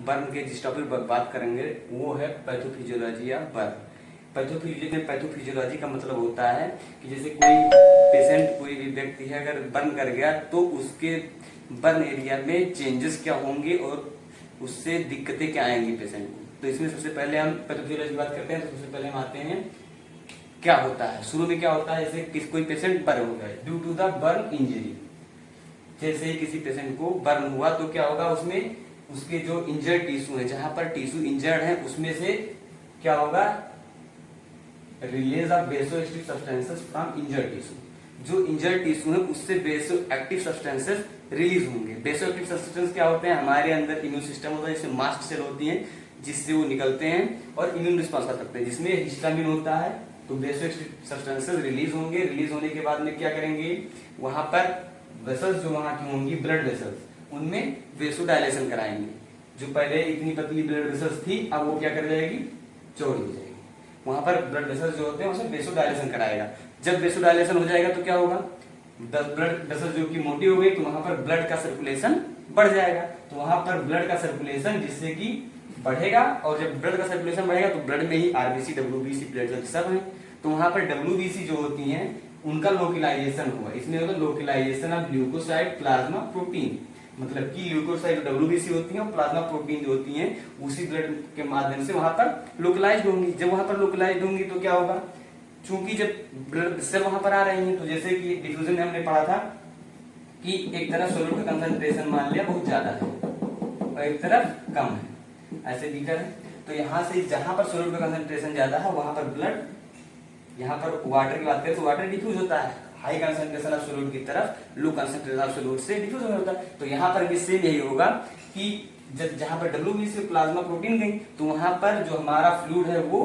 Burn के जिस topic पर बात करेंगे वो है पैथोफिजियोलॉजी या बर्न। पैथोफिजियोलॉजी का मतलब होता है कि जैसे कोई पेशेंट, कोई भी व्यक्ति है अगर बर्न कर गया तो उसके बर्न एरिया में चेंजेस क्या होंगे और उससे दिक्कतें क्या आएंगी पेशेंट को। तो इसमें सबसे पहले हम पैथोफिजियोलॉजी की बात करते हैं। तो सबसे पहले हम आते हैं क्या होता है। शुरू में क्या होता है, जैसे कोई पेशेंट बर्न हो गया due to the burn injury. जैसे ही किसी पेशेंट को बर्न हुआ तो क्या होगा, उसमें उसके जो इंजर्ड टिश्यू है, जहां पर टिश्यू इंजर्ड है उसमें से क्या होगा, release of vasoactive substances from injured tissue. जो इंजर्ड टिश्यू है उससे बेसो एक्टिव सब्सटेंसेस रिलीज होंगे। बेसो एक्टिव सब्सटेंस क्या होते हैं, हमारे अंदर इम्यून सिस्टम होता है, जैसे मास्ट सेल होती हैं जिससे वो निकलते हैं और इम्यून रिस्पॉन्स कर सकते हैं, जिसमें हिस्टामिन होता है। तो बेसो एक्टिव सब्सटेंसेस रिलीज होंगे। रिलीज होने के बाद में क्या करेंगे, वहां पर वेसल्स जो वहां की होंगी ब्लड वेसल्स, उनमें वेसोडायलेशन कराएंगे। जो पहले इतनी पतली ब्लड वेसल्स थी अब वो क्या कर जाएगी, चौड़ी हो जाएगी। वहां पर ब्लड वेसल्स जो होते हैं उसमें वेसोडायलेशन कराएगा। जब वेसोडायलेशन हो जाएगा तो क्या होगा, ब्लड वेसल्स जो कि मोटी हो गई तो वहां पर ब्लड का सर्कुलेशन बढ़ जाएगा। तो वहां पर ब्लड का सर्कुलेशन जिससे कि बढ़ेगा, और जब ब्लड का सर्कुलेशन बढ़ेगा तो ब्लड में ही आरबीसी, डब्ल्यूबीसी, प्लेटलेट सब है। तो वहां पर डब्ल्यूबीसी जो होती हैं उनका लोकलाइजेशन हुआ। इसमें होगा localisation of leukocyte plasma protein, मतलब कि ल्यूकोसाइट डब्ल्यूबीसी होती है और प्लाज्मा प्रोटीन जो होती हैं उसी ब्लड के माध्यम से वहां पर लोकलाइज्ड होंगी। जब वहां पर लोकलाइज्ड होंगी तो क्या होगा, चूंकि जब ब्लड सेल वहां पर आ रही हैं तो जैसे कि डिफ्यूजन में हमने पढ़ा था कि एक तरफ सोल्यूट का कंसंट्रेशन मान लिया बहुत ज्यादा है और एक तरफ कम है, ऐसे दिखा है। तो यहाँ से जहां पर सोल्यूट का कंसंट्रेशन ज्यादा है वहां पर ब्लड, यहाँ पर वाटर की बात करें तो वाटर डिफ्यूज होता है हाई कंसंट्रेशन ऑफ सोल्यूट की तरफ, लो कंसंट्रेशन ऑफ सोल्यूट से डिफ्यूज होता है। तो यहाँ पर भी सेम यही होगा कि जब जहां पर डब्ल्यूबीसी प्लाज्मा प्रोटीन गई तो वहां पर जो हमारा फ्लूइड है वो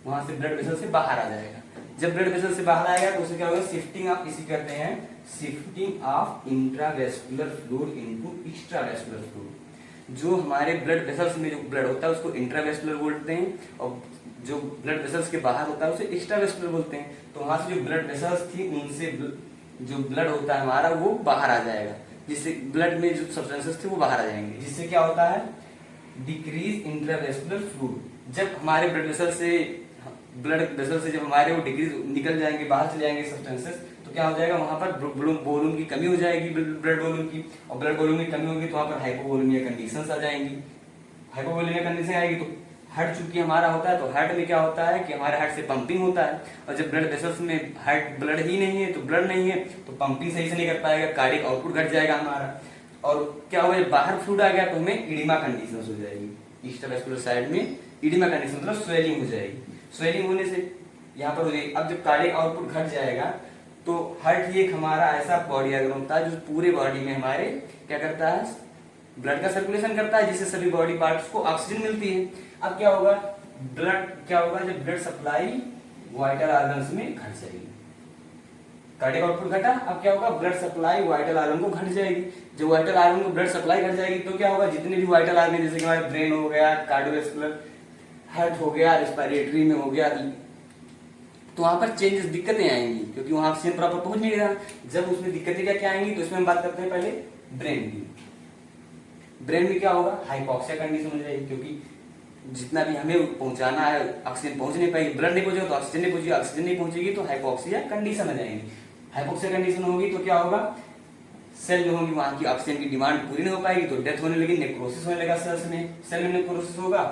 वहां से ब्लड वेसल से बाहर आ जाएगा। जब ब्लड वेसल से बाहर आएगा तो उसे क्या होगा, शिफ्टिंग ऑफ, इसी कहते हैं shifting of intravascular fluid into extravascular fluid. जो हमारे ब्लड वेसल्स में जो ब्लड होता है उसको इंट्रावेस्कुलर बोलते हैं और जो ब्लड वेसल्स के बाहर होता है उसे एक्स्ट्रावेस्कुलर बोलते हैं। तो वहां से जो ब्लड वेसल्स थी उनसे जो ब्लड होता है हमारा वो बाहर आ जाएगा, जिससे ब्लड में जो सब्सटेंसेस थे वो बाहर आ जाएंगे, जिससे क्या होता है, डिक्रीज इंट्रावेस्कुलर फ्लूइड। जब हमारे ब्लड वेसल से जब हमारे वो डिक्रीज निकल जाएंगे, बाहर चले जाएंगे सब्सटेंसेस, तो क्या हो जाएगा, वहां पर वॉल्यूम की कमी हो जाएगी, ब्लड वॉल्यूम की, और ब्लड वॉल्यूम की कमी होगी तो वहां पर हाइपोवोलेमिया कंडीशंस आ जाएंगी। हाइपोवोलेमिया कंडीशन आएगी तो हार्ट चूंकि हमारा होता है तो हार्ट में क्या होता है कि हमारे हार्ट से पंपिंग होता है, और जब ब्लड वेसल्स में हार्ट ब्लड ही नहीं है तो ब्लड नहीं है तो पंपिंग सही से नहीं कर पाएगा, कार्डियक आउटपुट घट जाएगा हमारा। और क्या होगा, जब बाहर फ्लूइड आ गया तो हमें इडिमा कंडीशन हो जाएगी, एक्स्ट्रावेस्कुलर साइड में इडिमा कंडीशन मतलब स्वेलिंग हो जाएगी। स्वेलिंग होने से यहाँ पर हो जाएगी। अब जब कार्डियक आउटपुट घट जाएगा तो हार्ट ही एक हमारा ऐसा बॉडी ऑर्गन होता है जो पूरे बॉडी में हमारे क्या करता है, ब्लड का सर्कुलेशन करता है, जिससे सभी बॉडी पार्ट्स को ऑक्सीजन मिलती है। अब क्या होगा, ब्लड क्या होगा, जब ब्लड सप्लाई वाइटल ऑर्गन्स में घट जाएगी, कार्डियक आउटपुट घटा, अब क्या होगा, ब्लड सप्लाई वाइटल ऑर्गन को घट जाएगी। जब वाइटल ऑर्गन को ब्लड सप्लाई घट जाएगी तो क्या होगा, जितने भी वाइटल ऑर्गन जैसे कि हमारे ब्रेन हो गया, कार्डियोवैस्कुलर, हार्ट हो गया, रेस्पिरेटरी में हो गया, तो वहां पर चेंजेस, दिक्कतें आएंगी क्योंकि वहां ऑक्सीजन प्रॉपर पहुंच नहीं रहा। जब उसमें दिक्कतें क्या क्या आएंगी तो इसमें हम बात करते हैं पहले ब्रेन की। ब्रेन में क्या होगा, हाइपोक्सिया कंडीशन हो जाएगी, क्योंकि जितना भी हमें पहुंचाना है ऑक्सीजन पहुंच नहीं पाएगी, ब्लड नहीं पहुंचेगा तो ऑक्सीजन नहीं पहुंचेगी, ऑक्सीजन नहीं पहुंचेगी तो हाइपोक्सिया कंडीशन आ जाएगी। हाइपोक्सिया कंडीशन होगी तो क्या होगा, सेल जो होंगी वहां की ऑक्सीजन की डिमांड पूरी नहीं हो पाएगी तो डेथ होने लगी, नेक्रोसिस होने लगा सेल्स में, सेल में नेक्रोसिस होगा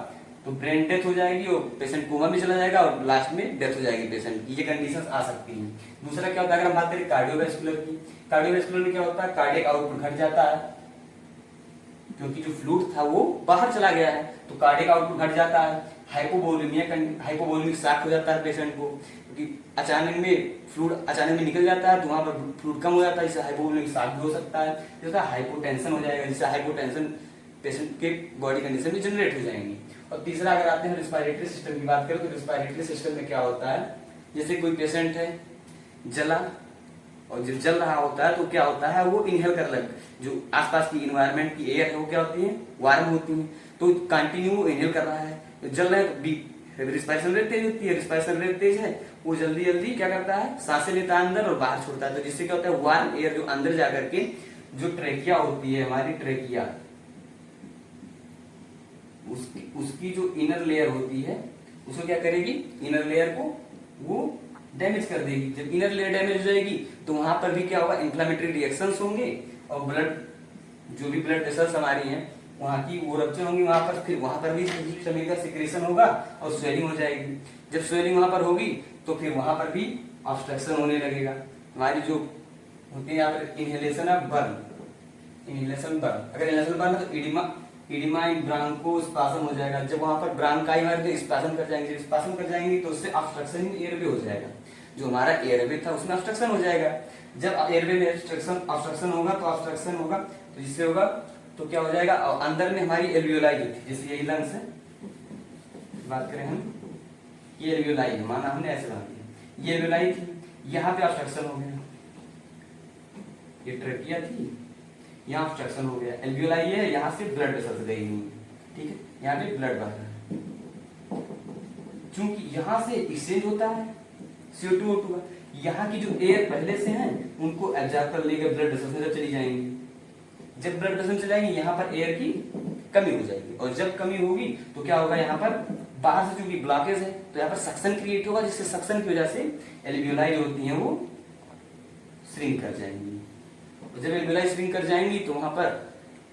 तो ब्रेन डेथ हो जाएगी और पेशेंट कोमा में चला जाएगा और लास्ट में डेथ हो जाएगी पेशेंट की। ये कंडीशंस आ सकती हैं। दूसरा क्या होता है, अगर हम बात करें कार्डियोवैस्कुलर की, कार्डियोवैस्कुलर में क्या होता है, कार्डियक आउटपुट घट जाता है क्योंकि जो फ्लूइड था वो बाहर चला गया है तो कार्डियक आउटपुट घट जाता है। हाइपोवोलेमिक शॉक हो जाता है पेशेंट को, क्योंकि अचानक में फ्लूइड अचानक में निकल जाता है तो वहां पर फ्लूइड कम हो जाता है, इससे हाइपोवोलेमिक शॉक भी हो सकता है, जिसका हाइपोटेंशन हो जाएगा, जिससे हाइपोटेंशन पेशेंट के बॉडी कंडीशन में जनरेट हो जाएंगी। और तीसरा अगर आते हैं रेस्पिरेटरी सिस्टम की बात करें तो रेस्पिरेटरी सिस्टम में क्या होता है, जैसे कोई पेशेंट है जला, और जब जल रहा होता है तो क्या होता है, वो इनहेल कर लग, जो आसपास की इन्वायरमेंट की एयर है वो क्या होती है, वार्म होती है, तो कंटिन्यू इनहेल कर रहा है, तो जल रहा है तो रिस्पायरेशन रेट तेज होती है, रिस्पायरेशन रेट तेज है, वो जल्दी जल्दी क्या करता है, सांसें लेता है अंदर और बाहर छोड़ता है, तो जिससे क्या होता है, वार्म एयर जो अंदर जाकर के जो ट्रेकिया होती है हमारी, ट्रेकिया उसकी उसकी जो इनर लेयर होती है उसको क्या करेगी, इनर लेयर को वो डैमेज कर देगी। जब इनर लेयर डैमेज हो जाएगी तो वहां पर भी क्या होगा, इन्फ्लामेटरी रिएक्शंस होंगे और ब्लड, जो भी ब्लड वेसल्स हमारी हैं वहां की वो रप्चर होंगी, वहां पर फिर वहां पर भी हिस्टामिन का सिक्रेशन होगा और स्वेलिंग हो जाएगी। जब स्वेलिंग वहां पर होगी तो फिर वहां पर भी ऑब्स्ट्रक्शन होने लगेगा। हमारी जो होती है यहाँ पर inhalation of burn, inhalation burn, अगर इनहेलेशन बर्न है तो इडिमा इन ब्रांकोस्पाज्म हो जाएगा। जब वहां पर ब्रांकाई हमारे स्पाज्म कर जाएंगे, जब स्पाज्म कर जाएंगे तो उससे ऑब्स्ट्रक्शन इन एयरवे हो जाएगा। जो हमारा एयरवे था उसमें ऑब्स्ट्रक्शन हो जाएगा। जब एयरवे में ऑब्स्ट्रक्शन होगा तो ऑब्स्ट्रक्शन होगा तो जिससे होगा तो क्या हो जाएगा, अंदर में हमारी एल्वियोलाई जो थी, जैसे यही लंग्स है, बात करें हम, ये एल्वियोलाई है, माना हमने ऐसे बना दिया, ये एल्वियोलाई थी, यहाँ पे ऑब्स्ट्रक्शन हो गया, ये ट्रेकिया थी, यहाँ ऑब्स्ट्रक्शन हो गया, एल्वियोलाई है, यहाँ से ब्लड वेसल्स गई नहीं, ठीक है, यहाँ पे ब्लड बह रहा है, चूंकि यहाँ से एक्सचेंज होता है CO2 O2 का, यहाँ की जो एयर पहले से है उनको एब्जॉर्ब कर लेगा ब्लड वेसल्स में, जब चली जाएंगी, जब ब्लड वेसल चली जाएंगी यहाँ पर एयर की कमी हो जाएगी, और जब कमी होगी तो क्या होगा, यहाँ पर बाहर से चूंकि ब्लॉकेज है तो यहाँ पर सक्शन क्रिएट होगा, जिससे सक्शन की वजह से एल्वियोलाई होती हैं वो श्रिंक कर जाएंगी, और जब एल्वियोलाई श्रिंक कर जाएंगी तो वहां पर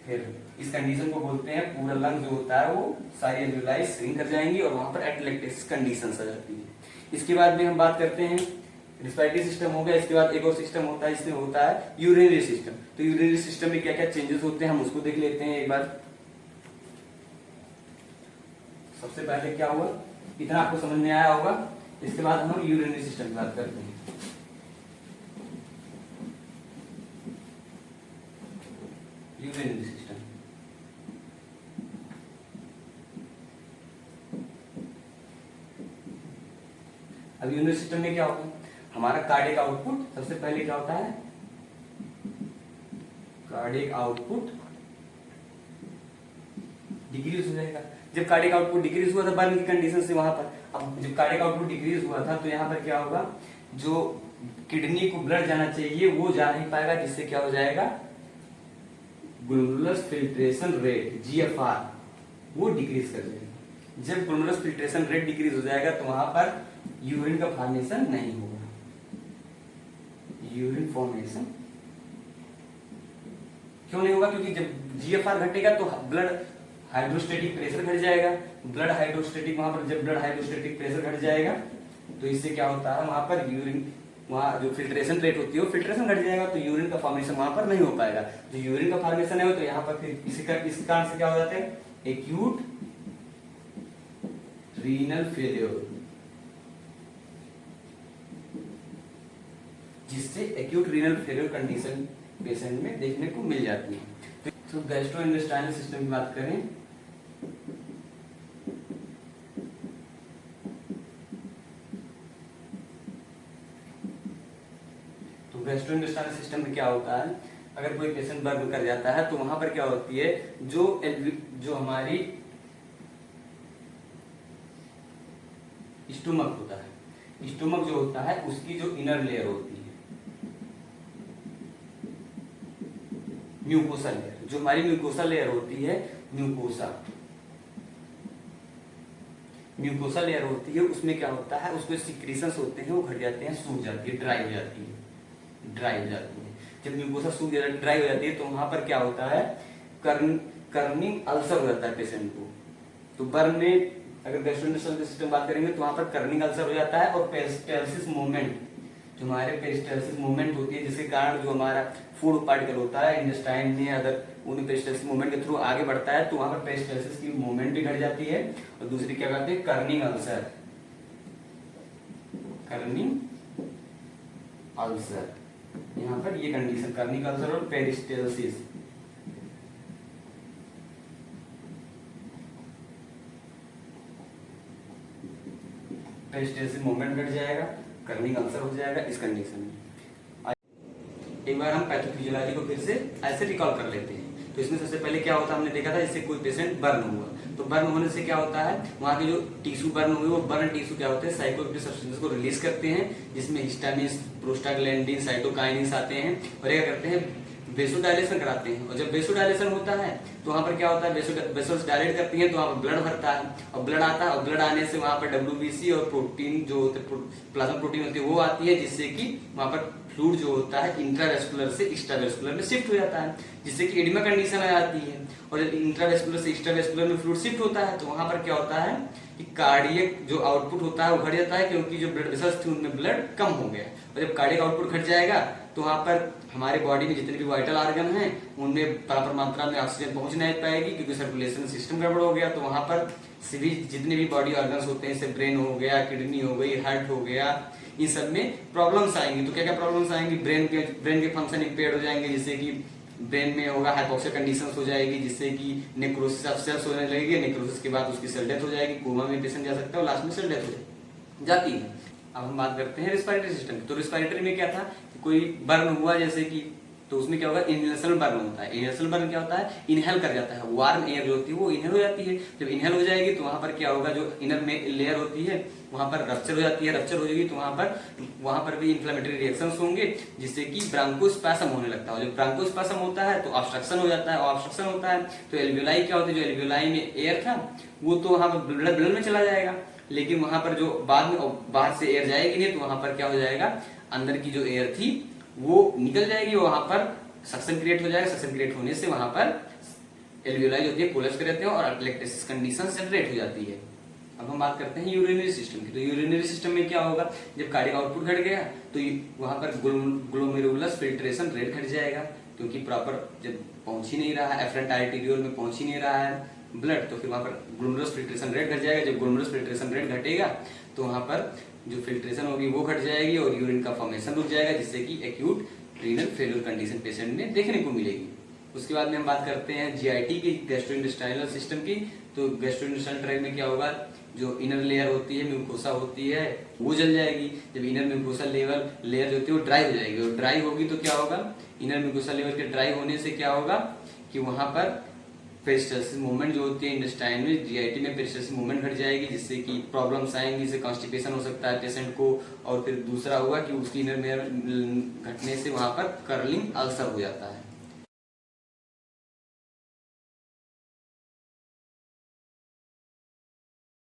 फिर इस कंडीशन को बोलते हैं, पूरा लंग जो होता है वो सारी एल्वियोलाई श्रिंक कर जाएंगी और वहां पर एटलेक्टिस कंडीशन आ जाती है। इसके बाद में हम बात करते हैं रिस्पिरेटरी सिस्टम हो गया, इसके बाद एक और सिस्टम होता है, इसमें होता है यूरिनरी सिस्टम। तो यूरिनरी सिस्टम में क्या क्या चेंजेस होते हैं हम उसको देख लेते हैं एक बार। सबसे पहले क्या हुआ, इतना आपको समझ में आया होगा, इसके बाद हम यूरिनरी सिस्टम की बात करते हैं। यूरिनरी सिस्टम, अब यूरिनरी सिस्टम में क्या होता है, हमारा कार्डियक आउटपुट सबसे पहले क्या होता है, कार्डियक आउटपुट डिक्रीज हो जाएगा। जब कार्डियक आउटपुट डिक्रीज हुआ था बर्न की कंडीशन से वहां पर, अब जब कार्डियक आउटपुट डिक्रीज हुआ था तो यहाँ पर क्या होगा, जो किडनी को ब्लड जाना चाहिए वो जा नहीं पाएगा, जिससे क्या हो जाएगा, ग्लोमेरुलर फिल्ट्रेशन रेट GFR वो डिक्रीज कर जाएगा। जब ग्लोमेरुलर फिल्ट्रेशन रेट डिक्रीज हो जाएगा तो वहां पर यूरिन का फॉर्मेशन नहीं होगा, यूरिन फॉर्मेशन क्यों नहीं होगा, क्योंकि जब GFR घटेगा तो ब्लड हाइड्रोस्टेटिक प्रेशर घट जाएगा, ब्लड हाइड्रोस्टेटिक, वहां पर जब ब्लड हाइड्रोस्टेटिक प्रेशर घट जाएगा तो इससे क्या होता है, वहां पर यूरिन, वहां जो फिल्ट्रेशन रेट होती है वो फिल्ट्रेशन घट जाएगा तो यूरिन का फॉर्मेशन वहां पर नहीं हो पाएगा। जो यूरिन का फॉर्मेशन है तो यहाँ पर फिर इस कारण से क्या हो जाता है, एक्यूट रीनल फेलियर, जिससे acute renal failure condition patient में देखने को मिल जाती है। तो गैस्ट्रोइंटेस्टाइनल सिस्टम की बात करें, तो गैस्ट्रोइंटेस्टाइनल सिस्टम में क्या होता है, अगर कोई पेशेंट बर्न कर जाता है तो वहां पर क्या होती है, जो हमारी स्टोमक होता है, स्टोमक जो होता है उसकी जो इनर लेयर होती है, म्यूकोसा लेयर, जो हमारी म्यूकोसा लेयर होती है, म्यूकोसा लेयर होती है, उसमें क्या होता है, उसमें सिक्रीशंस होते हैं वो घट जाते हैं, सूख जाती है, ड्राई हो जाती है। जब म्यूकोसा सूख जाती है, ड्राई हो जाती है तो वहां पर क्या होता है, कर्निंग अल्सर हो जाता है पेशेंट को। तो बर्न में अगर गैस्ट्रोइंटेस्टाइनल सिस्टम बात करेंगे तो वहां पर कर्निंग अल्सर हो जाता है, और पेरिस्टाल्सिस मूवमेंट, जो हमारे पेरिस्टाल्सिस मूवमेंट होती है जिसके कारण जो हमारा फूड पार्टिकल होता है इंटेस्टाइन में, अगर उन पेरिस्टाल्सिस मूवमेंट के थ्रू आगे बढ़ता है तो वहां पर पेरिस्टाल्सिस की मूवमेंट भी घट जाती है। और दूसरी क्या कहते हैं, कर्निंग अल्सर, यहाँ पर ये कंडीशन, कर्निंग अल्सर और पेरिस्टाल्सिस, पेरिस्टाल्सिस मूवमेंट घट जाएगा, कर्निंग अल्सर हो जाएगा इस कंडीशन में। एक बार हम पैथोफिजियोलॉजी को फिर से ऐसे रिकॉल कर लेते हैं। तो इसमें सबसे पहले क्या होता है, हमने देखा था इससे कोई पेशेंट बर्न हुआ, तो बर्न होने से क्या होता है, वहां के जो टिश्यू बर्न हुए वो बर्न टिश्यू क्या होते हैं, साइकोएक्टिव सब्सटेंसेस को रिलीज करते हैं, जिसमें हिस्टामिन, प्रोस्टाग्लैंडिन, साइटोकाइनिन्स आते हैं, और क्या करते हैं, वेसोडायलेशन कराते हैं। और जब वेसोडायलेशन होता है तो वहां पर क्या होता है, वेसल्स डायलेट करती हैं तो वहां पर ब्लड भरता है, और ब्लड आता है, और ब्लड आने से वहां पर WBC और प्रोटीन जो होते हैं, प्लाज्मा प्रोटीन होती है वो आती है, जिससे कि वहां पर फ्लूइड जो होता है इंट्रावेस्कुलर से एक्स्ट्रावेस्कुलर में शिफ्ट हो जाता है, जिससे कि एडिमा कंडीशन आ जाती है। और जब इंट्रावेस्कुलर से एक्स्ट्रावेस्कुलर में फ्लूइड शिफ्ट होता है तो वहां पर क्या होता है कि कार्डियक जो आउटपुट होता है वो घट जाता है, क्योंकि जो ब्लड वेसल्स थी उनमें ब्लड कम हो गया। और जब कार्डियक आउटपुट घट जाएगा तो वहां पर हमारे बॉडी में जितने भी वाइटल ऑर्गन हैं उनमें प्रॉपर मात्रा में ऑक्सीजन पहुंच नहीं पाएगी, क्योंकि सर्कुलेशन सिस्टम गड़बड़ हो गया। तो वहां पर सभी जितने भी बॉडी ऑर्गन्स होते हैं, जैसे ब्रेन हो गया, किडनी हो गई, हार्ट हो गया, इन सब में प्रॉब्लम्स आएंगी। तो क्या क्या प्रॉब्लम्स आएंगी, ब्रेन के फंक्शन इम्पेयर्ड हो जाएंगे, जिससे कि ब्रेन में होगा हाइपोक्सिया कंडीशंस हो जाएगी, जिससे कि नेक्रोसिस ऑफ सेल्स होने लगेगी। नेक्रोसिस के बाद उसकी सेल डेथ हो जाएगी, कोमा में पेशेंट जा सकता है और लास्ट में सेल डेथ हो जाती है। अब हम बात करते हैं रिस्पायरेटरी सिस्टम की। तो रिस्पायरेटरी में क्या था कि कोई बर्न हुआ जैसे कि, तो उसमें क्या होगा, इनहेलेशन बर्न होता है। इनहेलेशन बर्न क्या होता है, इनहेल कर जाता है, वार्म एयर जो होती है वो इनहेल हो जाती है। जब इनहेल हो जाएगी तो वहां पर क्या होगा, जो इनर में लेयर होती है वहां पर रप्चर हो जाती है। रप्चर हो जाएगी तो वहां पर भी इन्फ्लेमेटरी रिएक्शंस होंगे, जिससे कि ब्रांकोस्पासम होने लगता है। जब ब्रांकोस्पासम होता है तो ऑब्स्ट्रक्शन हो जाता है, और ऑब्स्ट्रक्शन होता है तो एल्वियोलाई क्या होती है, जो एल्वियोलाई में एयर था वो तो वहां पर ब्लड में चला जाएगा, लेकिन वहां पर जो बाद में बाहर से एयर जाएगी नहीं, तो वहां पर क्या हो जाएगा, अंदर की जो एयर थी वो निकल जाएगी, वहां पर सक्शन क्रिएट हो जाएगा। सक्शन क्रिएट होने से वहां पर एल्वियोलाई होती है कोलैप्स कर जाते हैं और अटलेक्टेसिस कंडीशन जनरेट हो जाती है। अब हम बात करते हैं यूरिनरी सिस्टम की। तो यूरिनरी सिस्टम में क्या होगा, जब कार्डियक आउटपुट घट गया तो वहां पर ग्लोमेरुलस फिल्ट्रेशन रेट घट जाएगा, क्योंकि प्रॉपर जब पहुंच ही नहीं रहा है, एफरेंट आर्टेरियोल में पहुंच ही नहीं रहा है ब्लड, तो फिर वहां पर ग्लोमेरुलस फिल्ट्रेशन रेट घट जाएगा। जब ग्लोमेरुलस फिल्ट्रेशन रेट घटेगा तो वहां पर जो फिल्ट्रेशन होगी वो घट जाएगी और यूरिन का फॉर्मेशन रुक जाएगा, जिससे कि acute renal failure condition patient में देखने को मिलेगी। उसके बाद में हम बात करते हैं जीआईटी की, गैस्ट्रोइंटेस्टाइनल सिस्टम की। तो गैस्ट्रोइंटेस्टाइनल ट्रैक्ट में क्या होगा, जो इनर लेयर होती है, म्यूकोसा होती है, वो जल जाएगी। जब इनर म्यूकोसा लेयर जो होती है वो ड्राई हो जाएगी, और ड्राई होगी तो क्या होगा, इनर म्यूकोसा लेयर के ड्राई होने से क्या होगा कि वहां पर पेरिस्टाल्सिस मूवमेंट जो होती है इंटेस्टाइन में, जीआईटी में पेरिस्टाल्सिस मूवमेंट घट जाएगी, जिससे कि प्रॉब्लम्स आएंगी, जैसे कॉन्स्टिपेशन हो सकता है पेशेंट को। और फिर दूसरा हुआ कि उसकी इनर लेयर घटने से वहां पर कर्लिंग अल्सर हो जाता है।